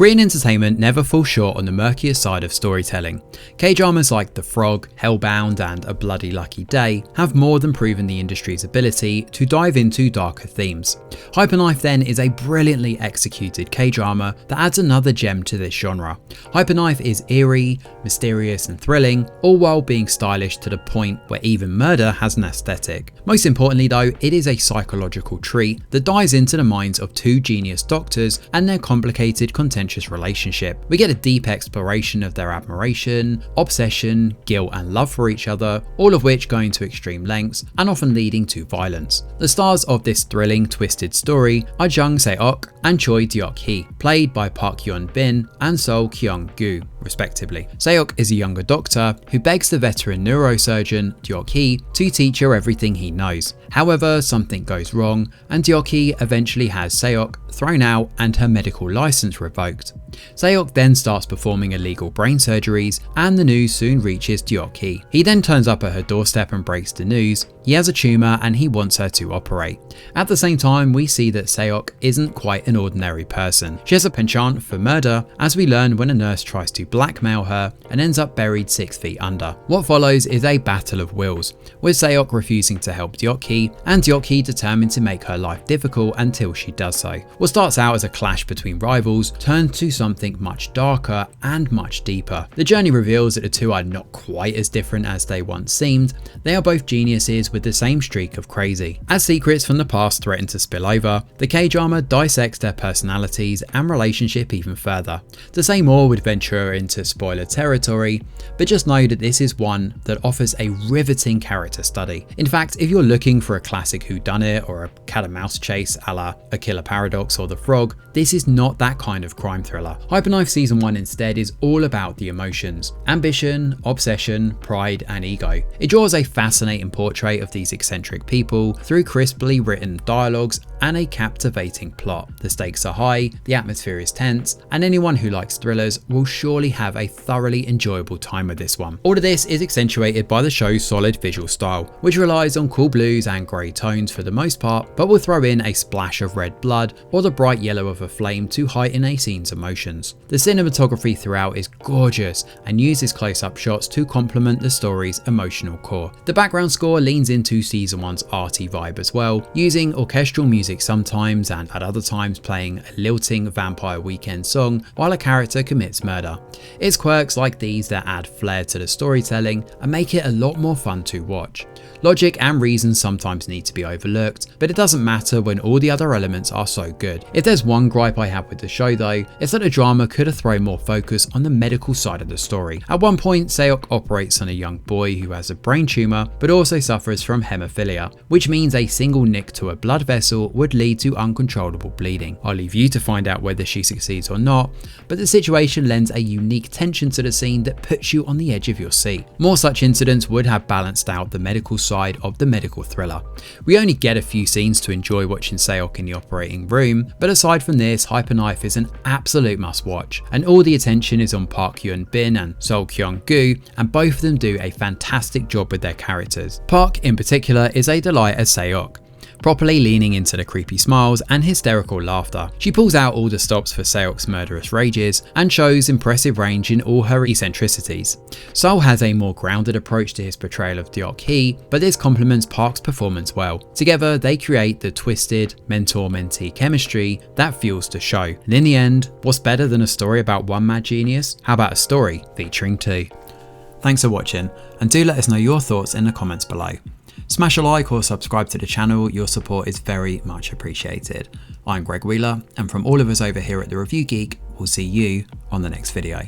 Korean entertainment never falls short on the murkier side of storytelling. K-dramas like The Frog, Hellbound and A Bloody Lucky Day have more than proven the industry's ability to dive into darker themes. Hyper Knife then is a brilliantly executed K-drama that adds another gem to this genre. Hyper Knife is eerie, mysterious and thrilling, all while being stylish to the point where even murder has an aesthetic. Most importantly though, it is a psychological treat that dives into the minds of two genius doctors and their complicated contentious relationship. We get a deep exploration of their admiration, obsession, guilt and love for each other, all of which going to extreme lengths and often leading to violence. The stars of this thrilling, twisted story are Jung Se-ok and Choi Deok-hee, played by Park Hyun-bin and Seo Kyung-gu, respectively. Se-ok is a younger doctor who begs the veteran neurosurgeon Deok-hee to teach her everything he knows. However, something goes wrong and Deok-hee eventually has Se-ok thrown out and her medical license revoked. Se-ok then starts performing illegal brain surgeries and the news soon reaches Deok-hee. He then turns up at her doorstep and breaks the news. He has a tumour and he wants her to operate. At the same time, we see that Se-ok isn't quite an ordinary person. She has a penchant for murder, as we learn when a nurse tries to blackmail her and ends up buried 6 feet under. What follows is a battle of wills, with Se-ok refusing to help Deok-hee and Deok-hee determined to make her life difficult until she does so. What starts out as a clash between rivals turns to something much darker and much deeper. The journey reveals that the two are not quite as different as they once seemed. They are both geniuses with the same streak of crazy. As secrets from the past threaten to spill over, the K-drama dissects their personalities and relationship even further. To say more would venture into spoiler territory, but just know that this is one that offers a riveting character study. In fact, if you're looking for a classic whodunit or a cat and mouse chase a la A Killer Paradox or The Frog, this is not that kind of crime thriller. Hyper Knife Season 1 instead is all about the emotions, ambition, obsession, pride and ego. It draws a fascinating portrait of these eccentric people through crisply written dialogues and a captivating plot. The stakes are high, the atmosphere is tense, and anyone who likes thrillers will surely have a thoroughly enjoyable time with this one. All of this is accentuated by the show's solid visual style, which relies on cool blues and grey tones for the most part, but will throw in a splash of red blood or the bright yellow of a flame to heighten a scene's emotions. The cinematography throughout is gorgeous and uses close-up shots to complement the story's emotional core. The background score leans into Season 1's arty vibe as well, using orchestral music sometimes and at other times playing a lilting Vampire Weekend song while a character commits murder. It's quirks like these that add flair to the storytelling and make it a lot more fun to watch. Logic and reason sometimes need to be overlooked, but it doesn't matter when all the other elements are so good. If there's one gripe I have with the show though, it's that the drama could have thrown more focus on the medical side of the story. At one point, Se-ok operates on a young boy who has a brain tumour but also suffers from haemophilia, which means a single nick to a blood vessel would lead to uncontrollable bleeding. I'll leave you to find out whether she succeeds or not, but the situation lends a unique tension to the scene that puts you on the edge of your seat. More such incidents would have balanced out the medical side of the medical thriller. We only get a few scenes to enjoy watching Se-ok in the operating room, but aside from this, Hyper Knife is an absolute must watch, and all the attention is on Park Hyun-bin and Seo Kyung-gu, and both of them do a fantastic job with their characters. Park in particular is a delight as Se-ok, properly leaning into the creepy smiles and hysterical laughter. She pulls out all the stops for Se-ok's murderous rages and shows impressive range in all her eccentricities. Seo has a more grounded approach to his portrayal of Deok-hee, but this complements Park's performance well. Together, they create the twisted mentor-mentee chemistry that fuels the show. And in the end, what's better than a story about one mad genius? How about a story featuring two? Thanks for watching, and do let us know your thoughts in the comments below. Smash a like or subscribe to the channel, your support is very much appreciated. I'm Greg Wheeler, and from all of us over here at The Review Geek, we'll see you on the next video.